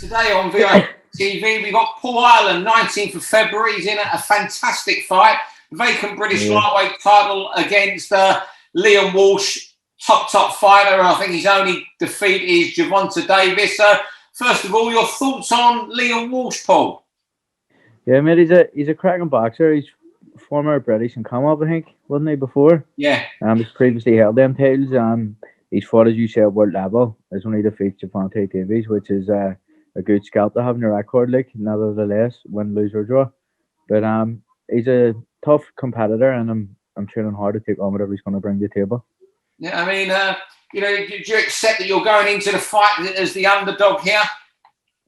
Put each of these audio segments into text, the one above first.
Today on VI TV, we got Paul Hyland, 19th of February. He's in a fantastic fight. Vacant British lightweight title against Liam Walsh, top fighter. I think his only defeat is Gervonta Davis. First of all, your thoughts on Liam Walsh, Paul? Yeah, mate, he's a cracking boxer. He's former British and Commonwealth, I think, wasn't he, before? Yeah. He's previously held them titles. He's fought, as you said, at world level. His only defeat Gervonta Davis, which is a good scalp to have in your record, like, nevertheless, win, lose or draw. But he's a tough competitor, and I'm training hard to take on whatever he's going to bring to the table. Yeah, I mean, do you accept that you're going into the fight as the underdog here?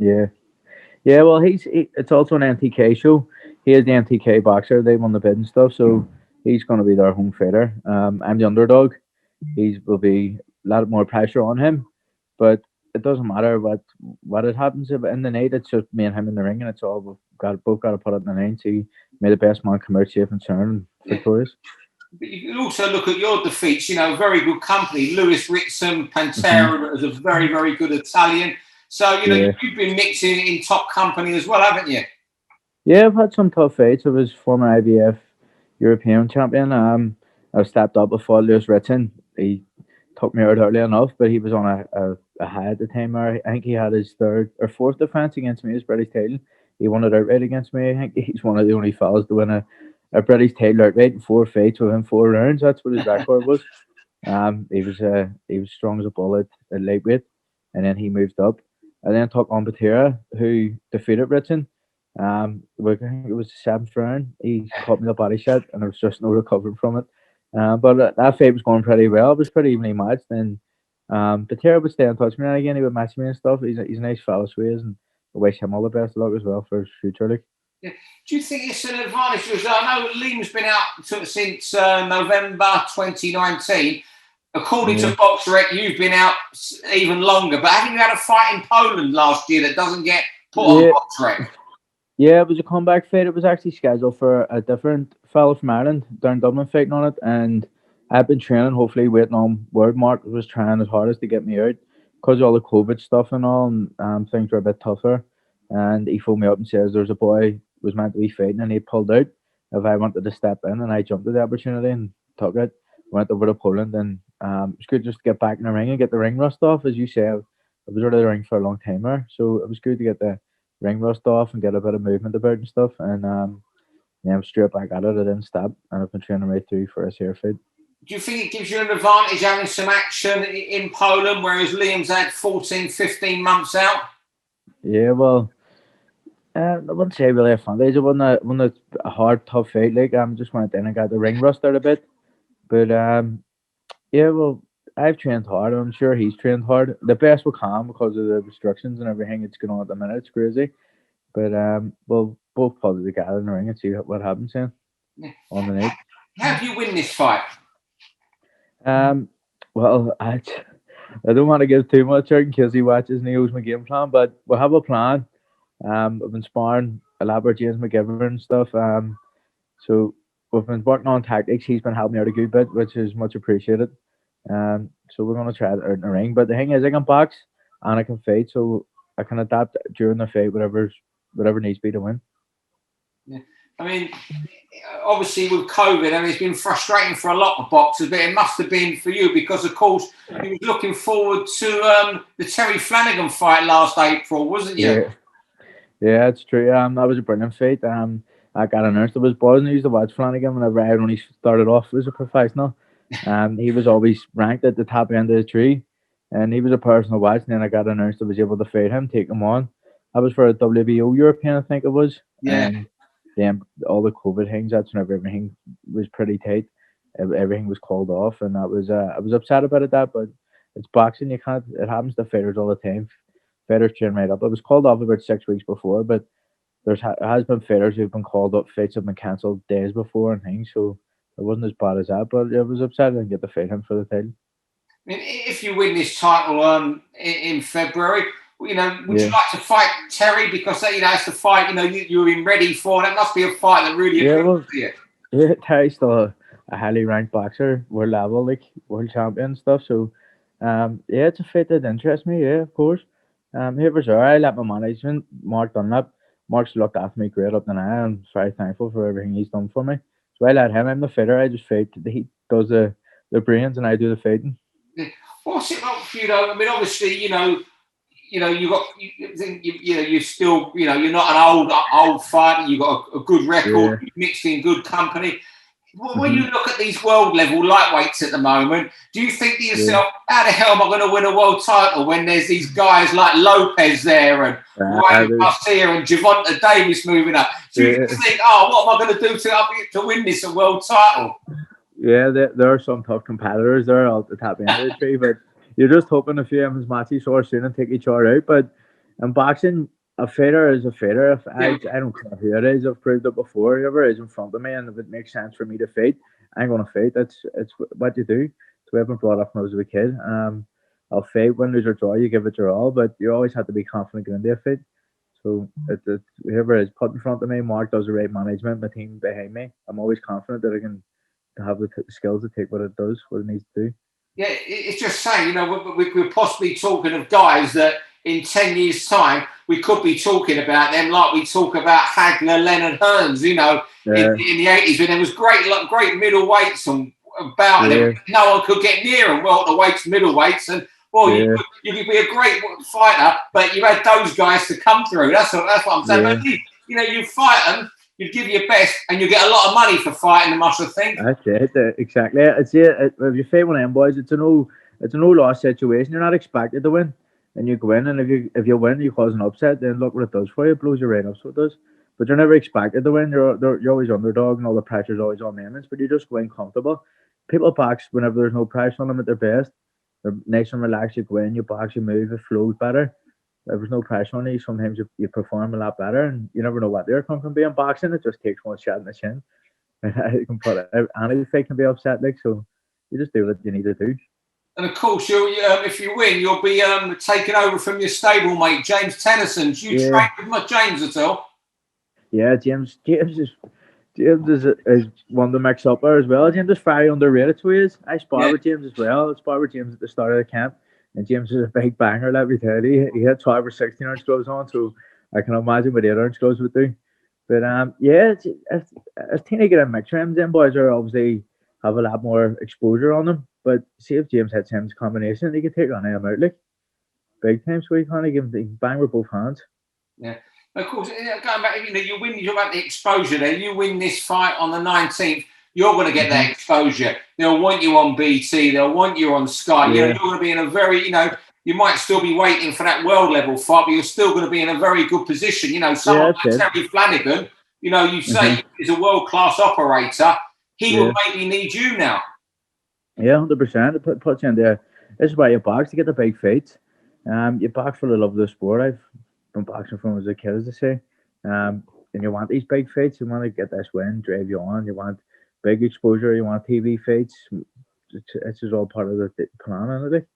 Yeah. Well, it's also an MTK show. He is the MTK boxer. They won the bid and stuff, so he's going to be their home fighter. I'm the underdog. Will be a lot more pressure on him, but it doesn't matter what it happens in the night. It's just me and him in the ring, and it's all both got to put it in the ring. See, may the best man come out safe and sound and victorious. But you can also look at your defeats. Very good company. Lewis Ritson, Pantera is a very, very good Italian. So you've been mixing in top company as well, haven't you? Yeah, I've had some tough fights. I was former IBF European champion. I stepped up before Lewis Ritson. He took me out early enough, but he was on a high at the time. I think he had his third or fourth defense against me as British title. He won it outright against me. I think he's one of the only fellas to win a British title outright in 4 fights within 4 rounds. That's what his record was. He was strong as a bullet at lightweight, and then he moved up, and then took on Pantera, who defeated Ritson. I think it was the 7th round. He caught me the body shot, and there was just no recovering from it. But that fight was going pretty well. It was pretty evenly matched, and Pantera would stay in touch with me and again. He would match me and stuff. He's a nice fellow, so he is, and I wish him all the best of luck as well for his future. Like. Yeah. Do you think it's an advantage? Because I know Liam's been out since November 2019. According to BoxRec, you've been out even longer. But haven't you had a fight in Poland last year that doesn't get put on BoxRec? Yeah, it was a comeback fight. It was actually scheduled for a different fellow from Ireland, down Dublin, fighting on it. And I've been training, hopefully waiting on word. Mark was trying his hardest to get me out because of all the COVID stuff and all, and things were a bit tougher. And he phoned me up and says there's a boy was meant to be fighting, and he pulled out if I wanted to step in, and I jumped at the opportunity and took it. Went over to Poland, and it's good just to get back in the ring and get the ring rust off. As you say, I was out of the ring for a long time there, so it was good to get the ring rust off and get a bit of movement about and stuff. And I'm straight back at it. I didn't stop, and I've been training right through for this here fight. Do you think it gives you an advantage having some action in Poland, whereas Liam's had 14, 15 months out? Yeah, well, I wouldn't say really a advantage. It wasn't a hard, tough fight. Like, just went in and got the ring rust out a bit. But well, I've trained hard. I'm sure he's trained hard. The best we can because of the restrictions and everything that's going on at the minute. It's crazy. But we'll both pull together in the ring and see what happens then on the night. How do you win this fight? Well, I don't want to give too much out in case he watches and he knows my game plan, but we'll have a plan. I've been sparring a lot with James McGivern and stuff. So we've been working on tactics. He's been helping me out a good bit, which is much appreciated. So we're going to try it out in the ring. But the thing is, I can box and I can fight, so I can adapt during the fight, whatever needs to be to win. Yeah. I mean, obviously with COVID, it's been frustrating for a lot of boxers, but it must have been for you because, of course, you was looking forward to the Terry Flanagan fight last April, wasn't you? Yeah, it's true. That was a brilliant fight. I got announced. It was buzzing. I used to watch Flanagan whenever I only started off as a professional. He was always ranked at the top end of the tree, and he was a person to watch. And then I got announced I was able to fight him, take him on. That was for a WBO European, I think it was. Yeah. And then all the COVID things, that's whenever everything was pretty tight. Everything was called off, and that was I was upset about it. But it's boxing. It happens to fighters all the time. Fighters train right up. It was called off about 6 weeks before, but has been fighters who've been called up. Fights have been cancelled days before and things. So it wasn't as bad as that, but I was upset I didn't get to fight him for the title. I mean, if you win this title in February, would you like to fight Terry? Because that's the fight you've been ready for. That must be a fight that really appeals to you. Yeah, Terry's still a highly ranked boxer, world level, like world champion and stuff. So, it's a fight that interests me. Yeah, of course. Whoever's there, I let my management, Mark Dunlap. Mark's looked after me great up to now. I'm very thankful for everything he's done for me. So I let him. I'm the fitter. I just feed. He does the brains and I do the feeding. What's it like for you though? I mean, obviously, you're still, you're not an old fighter. You've got a good record. Yeah. You've mixed in good company. When you look at these world level lightweights at the moment, do you think to yourself, how the hell am I going to win a world title when there's these guys like Lopez there and Ryan Garcia and Gervonta Davis moving up? Do you think, what am I going to do to win this a world title? Yeah, there are some tough competitors there at the top end of the tree, but you're just hoping a few of them match each other soon and take each other out. But in boxing, a fighter is a fighter. If I don't care who it is. I've proved it before. Whoever is in front of me, and if it makes sense for me to fight, I'm going to fight. It's what you do. So I've been brought up when I was a kid. I'll fight, win, lose or draw. You give it your all, but you always have to be confident going into a fight. So whoever is put in front of me, Mark does the right management. My team behind me, I'm always confident that I can have the skills to take what it does, what it needs to do. Yeah, it's just saying, we're possibly talking of guys that in 10 years' time, we could be talking about them like we talk about Hagler, Leonard Hearns, in the 80s, when there was great middleweights and no one could get near them, welterweights, middleweights, and you could be a great fighter, but you had those guys to come through. That's what I'm saying. But, you fight them, you give your best, and you get a lot of money for fighting them, I should think. That's it, exactly. If you fight one of them boys, it's a no loss situation. You're not expected to win, and you go in, and if you win, you cause an upset. Then look what it does for you. It blows you right up, so it does. But you're never expected to win. You're always underdog, and all the pressure's always on them. But you just go in comfortable. People box whenever there's no pressure on them at their best. They're nice and relaxed. You go in, you box, you move, it flows better. If there's no pressure on you, sometimes you perform a lot better, and you never know what the outcome can be in boxing. It just takes one shot in the chin. Any fight can be upset, so you just do what you need to do. And of course, if you win, you'll be taking over from your stablemate James Tennyson. Do you train with James at all? Yeah, James is one of the mix up there as well. James is very underrated, so he is. I spar with James as well. I spar with James at the start of the camp. And James is a big banger, let me tell you. He had 12 or 16 ounce gloves on, so I can imagine what 8 ounce gloves would do. But as team get a mix rounds, them boys are obviously have a lot more exposure on them. But see if James hits him's combination, he could take on him out like big time, so he can bang with both hands. Yeah. Of course, going back, you win. You're about the exposure there. You win this fight on the 19th. You're going to get that exposure. They'll want you on BT. They'll want you on Sky. You're going to be in a very, you might still be waiting for that world level fight, but you're still going to be in a very good position. Someone like Terry Flanagan, you say he's a world-class operator. He will maybe need you now. Yeah, 100%. It puts you in there. This is why you box, to get the big fights. You box for the love of the sport. I've been boxing from as a kid, as I say. And you want these big fights. You want to get this win, drive you on. You want big exposure. You want TV fights. It's just all part of the plan, isn't it?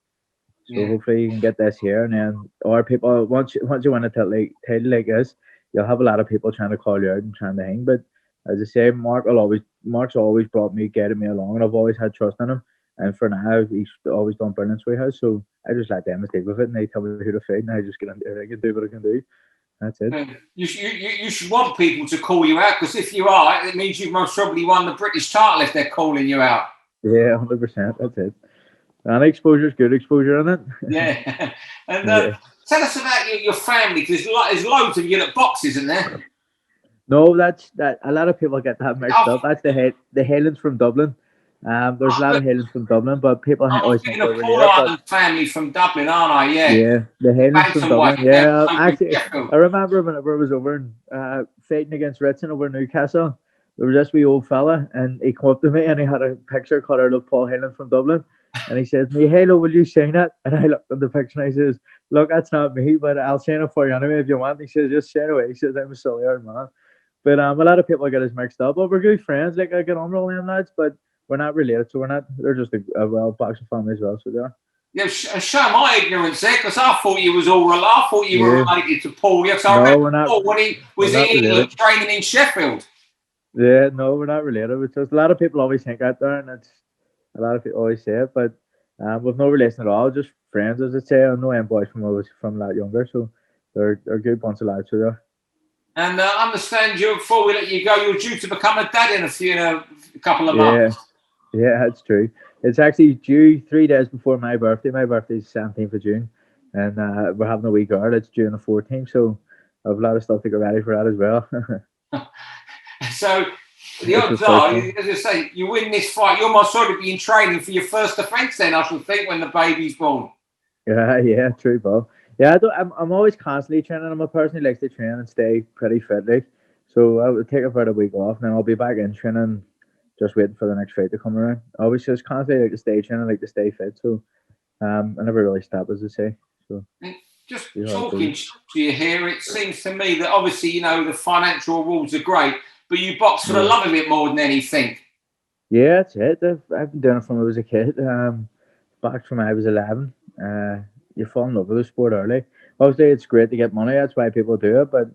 So hopefully you can get this here, and then people once you win a title like this, you'll have a lot of people trying to call you out and trying to hang. But as I say, Mark's always brought me, guided me along, and I've always had trust in him. And for now, he's always done brilliant, so he has. So I just let them stick with it, and they tell me who to fight, and I just get in there. I can do what I can do. That's it. You should want people to call you out, because if you are, it means you've most probably won the British title if they're calling you out. Yeah, 100%. That's it. And exposure is good exposure, isn't it? Yeah. And tell us about your family, because there's loads of you that box, isn't there? No, that's that. A lot of people get that mixed up. That's the Highlands from Dublin. There's a lot of Highlands from Dublin, but people always think they're Paul Hyland family from Dublin, aren't I? Yeah, the Highlands from Dublin. Yeah, actually, I remember whenever I was over fighting against Ritson over in Newcastle. There was this wee old fella, and he came up to me, and he had a picture cut out of Paul Hyland from Dublin, and he says to me, "Hello, will you sign it?" And I looked at the picture, and I says, "Look, that's not me, but I'll sign it for you anyway if you want." He says, "Just sign away." He says, "I'm a silly old man." But a lot of people get us mixed up. But we're good friends. Like, I get on with all them lads, but we're not related, so we're not. They're just a well-boxing family as well, so they are. Yeah, show my ignorance there, because I thought you was all. I thought you were related to Paul. Yes, I remember Paul when he was in England training in Sheffield. Yeah, no, we're not related. It's just a lot of people always think out there, and it's a lot of people always say it, but We've no relation at all, just friends, as I say. I know them boys from when I was from a lot younger, so they're a good bunch of lads, so they're. And understand you, before we let you go, you're due to become a dad in a couple of months. Yeah, that's true. It's actually due 3 days before my birthday. My birthday's 17th of June, and we're having a wee girl. It's June the 14th, so I have a lot of stuff to get ready for that as well. So the odds are, as I say, you win this fight, you must sort of be in training for your first offence then, I should think, when the baby's born. Yeah, true, Paul. Yeah, I'm always constantly training. I'm a person who likes to train and stay pretty fit, like. So I would take about a week off, and then I'll be back in training, just waiting for the next fight to come around. I always just constantly like to stay training, like to stay fit. So I never really stop, as I say. So just talking to you here, it seems to me that obviously, you know, the financial rules are great, but you box for the love of it more than anything. Yeah, that's it. I've been doing it from when I was a kid. Back from when I was 11. You fall in love with the sport early. Obviously, it's great to get money. That's why people do it. But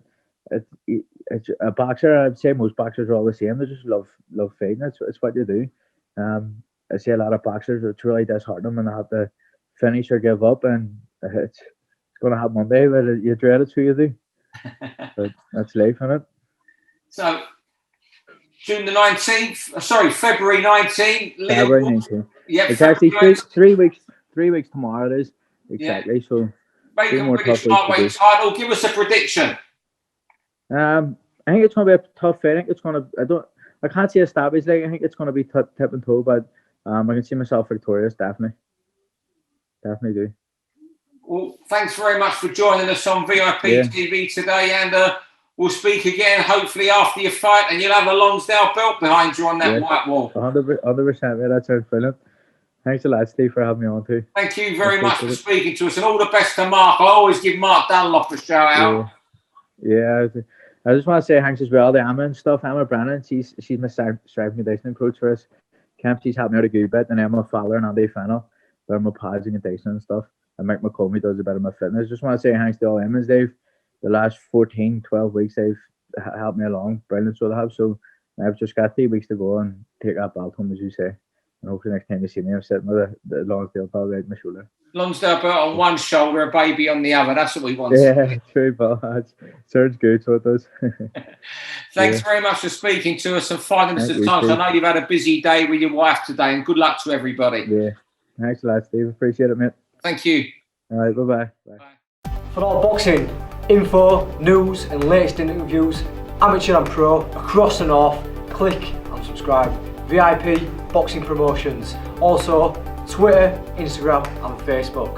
it's a boxer. I'd say most boxers are all the same. They just love fighting. It's what you do. I see a lot of boxers. It's really disheartening them when they have to finish or give up, and it's going to happen one day. But you dread it, so you do. But that's life, isn't it? So June the 19th. Sorry, February 19th. February 19th. Yeah, it's actually 3 weeks. 3 weeks tomorrow. It is exactly. Yeah. So Bacon British lightweight title. Give us a prediction. I think it's going to be a tough fight. I think it's going to. I can't see a stoppage. Like, I think it's going to be tip and toe, but I can see myself victorious. Definitely do. Well, thanks very much for joining us on VIP TV today, and we'll speak again hopefully after your fight, and you'll have a Lonsdale belt behind you on that white wall. 100%. Yeah, that sounds brilliant. Thanks a lot, Steve, for having me on too. Thank you very much for speaking to us, and all the best to Mark. I always give Mark Dunlop a shout out. Yeah. I just want to say thanks as well to Emma and stuff. Emma Brennan, she's my strength conditioning coach for us. Camp, she's helped me out a good bit, and Emma Fowler and Andy Fennell, they're my pads and conditioning and stuff. And Mike McCulmy does a bit of my fitness. Just want to say thanks to all Emmas. The last 14, 12 weeks, they've helped me along. Brilliant, so they have. So I've just got 3 weeks to go and take that belt home, as you say. And hopefully next time you see me, I'm sitting with the Lonsdale belt right on my shoulder. Lonsdale belt on one shoulder, a baby on the other. That's what we want. Yeah, true, Paul. Sounds good, so it does. Thanks very much for speaking to us and finding us the time. I know you've had a busy day with your wife today, and good luck to everybody. Yeah. Thanks a lot, Steve. Appreciate it, mate. Thank you. All right, bye-bye. Bye. For all boxing info, news and latest interviews, amateur and pro, across the north, click and subscribe. VIP Boxing Promotions. Also, Twitter, Instagram and Facebook.